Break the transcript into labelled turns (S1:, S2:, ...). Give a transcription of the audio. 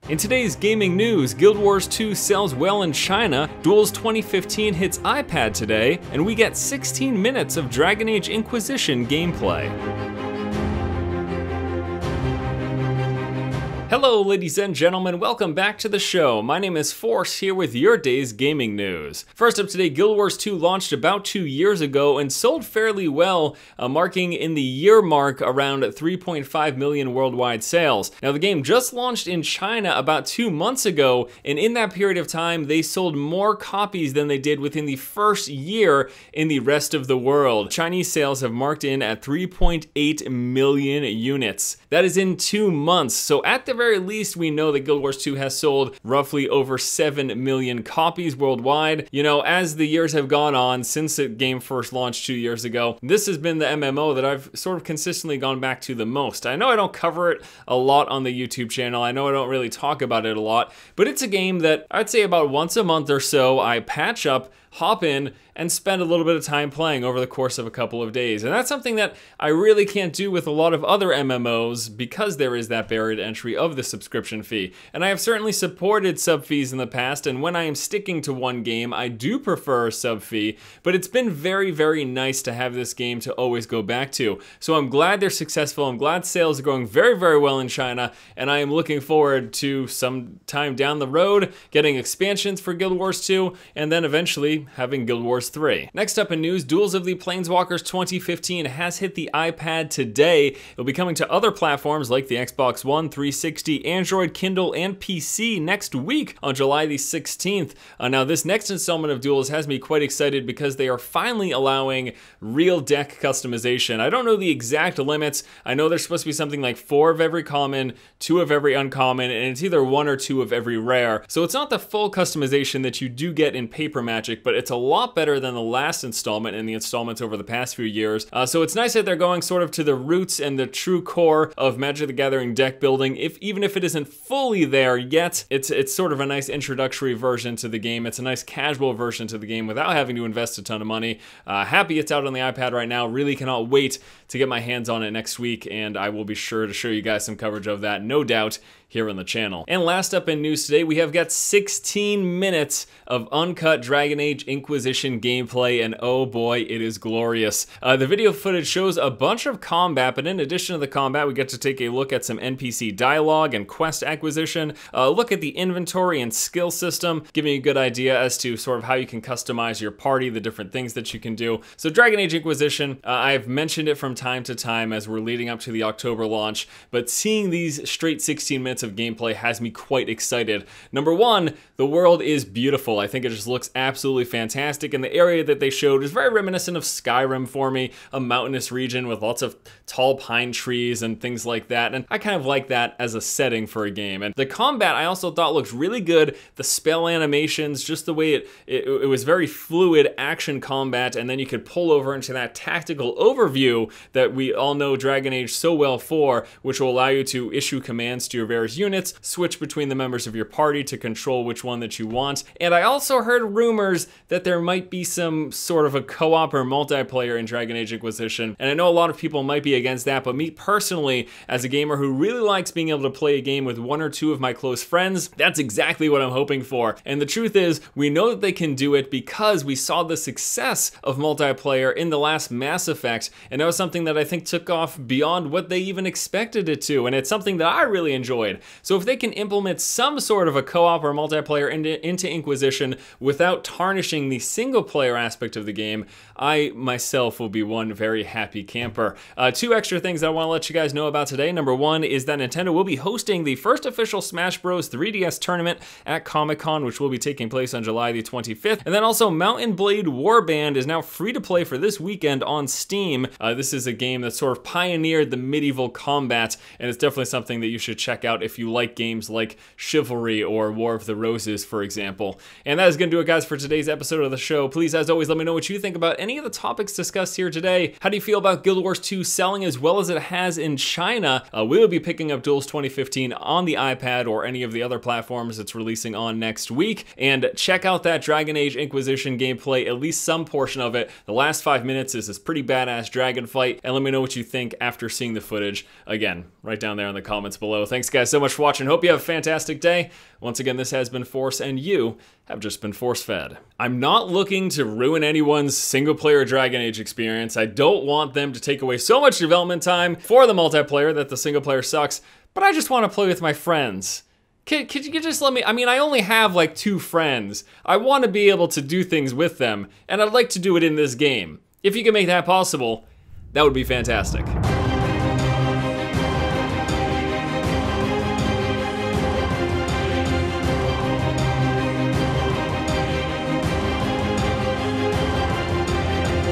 S1: In today's gaming news, Guild Wars 2 sells well in China, Duels 2015 hits iPad today, and we get 16 minutes of Dragon Age Inquisition gameplay. Hello ladies and gentlemen, welcome back to the show. My name is Force, here with your day's gaming news. First up today, Guild Wars 2 launched about 2 years ago and sold fairly well, marking in the year mark around 3.5 million worldwide sales. Now the game just launched in China about 2 months ago, and in that period of time they sold more copies than they did within the first year in the rest of the world. Chinese sales have marked in at 3.8 million units. That is in 2 months, so at the very least, we know that Guild Wars 2 has sold roughly over 7 million copies worldwide. You know, as the years have gone on since the game first launched 2 years ago, this has been the MMO that I've sort of consistently gone back to the most. I know I don't cover it a lot on the YouTube channel, I know I don't really talk about it a lot, but it's a game that I'd say about once a month or so I patch up, hop in, and spend a little bit of time playing over the course of a couple of days. And that's something that I really can't do with a lot of other MMOs because there is that barrier to entry of the subscription fee. And I have certainly supported sub fees in the past, and when I am sticking to one game, I do prefer a sub fee, but it's been very, very nice to have this game to always go back to. So I'm glad they're successful, I'm glad sales are going very, very well in China, and I am looking forward to some time down the road getting expansions for Guild Wars 2, and then eventually having Guild Wars 3. Next up in news, Duels of the Planeswalkers 2015 has hit the iPad today. It'll be coming to other platforms like the Xbox One, 360, Android, Kindle, and PC next week on July the 16th. Now this next installment of Duels has me quite excited because they are finally allowing real deck customization. I don't know the exact limits. I know there's supposed to be something like 4 of every common, 2 of every uncommon, and it's either 1 or 2 of every rare. So it's not the full customization that you do get in Paper Magic, but it's a lot better than the last installment and the installments over the past few years. So it's nice that they're going sort of to the roots and the true core of Magic the Gathering deck building. Even if it isn't fully there yet, it's sort of a nice introductory version to the game. It's a nice casual version to the game without having to invest a ton of money. Happy it's out on the iPad right now. Really cannot wait to get my hands on it next week, and I will be sure to show you guys some coverage of that, no doubt, here on the channel. And last up in news today, we have got 16 minutes of uncut Dragon Age Inquisition gameplay, and oh boy, it is glorious. The video footage shows a bunch of combat, but in addition to the combat, we get to take a look at some NPC dialogue and quest acquisition, look at the inventory and skill system, giving you a good idea as to sort of how you can customize your party, the different things that you can do. So Dragon Age Inquisition, I've mentioned it from time to time as we're leading up to the October launch, but seeing these straight 16 minutes of gameplay has me quite excited. Number one, the world is beautiful. I think it just looks absolutely fantastic, and the area that they showed is very reminiscent of Skyrim for me, a mountainous region with lots of tall pine trees and things like that, and I kind of like that as a setting for a game. And the combat I also thought looked really good. The spell animations, just the way it was very fluid action combat, and then you could pull over into that tactical overview that we all know Dragon Age so well for, which will allow you to issue commands to your various units, switch between the members of your party to control which one that you want. And I also heard rumors that there might be some sort of a co-op or multiplayer in Dragon Age Inquisition, and I know a lot of people might be against that, but me personally, as a gamer who really likes being able to play a game with 1 or 2 of my close friends, that's exactly what I'm hoping for. And the truth is, we know that they can do it because we saw the success of multiplayer in the last Mass Effect, and that was something that I think took off beyond what they even expected it to, and it's something that I really enjoyed. So if they can implement some sort of a co-op or multiplayer into Inquisition without tarnishing the single player aspect of the game, I myself will be one very happy camper. 2 extra things that I want to let you guys know about today. Number 1 is that Nintendo will be hosting the first official Smash Bros 3DS tournament at Comic-Con, which will be taking place on July the 25th. And then also Mountain Blade Warband is now free to play for this weekend on Steam. This is a game that sort of pioneered the medieval combat, and it's definitely something that you should check out if you like games like Chivalry or War of the Roses, for example. And that is going to do it, guys, for today's episode of the show. Please, as always, let me know what you think about any of the topics discussed here today. How do you feel about Guild Wars 2 selling as well as it has in China? We'll be picking up Duels 2015 on the iPad or any of the other platforms it's releasing on next week. And check out that Dragon Age Inquisition gameplay, at least some portion of it. The last 5 minutes is this pretty badass dragon fight, and let me know what you think after seeing the footage. Again, right down there in the comments below. Thanks, guys, so so much for watching. Hope you have a fantastic day. Once again, this has been Force, and you have just been force-fed. I'm not looking to ruin anyone's single-player Dragon Age experience. I don't want them to take away so much development time for the multiplayer that the single-player sucks, but I just want to play with my friends. Could you just let me, I mean, I only have like 2 friends. I want to be able to do things with them, and I'd like to do it in this game. If you can make that possible, that would be fantastic.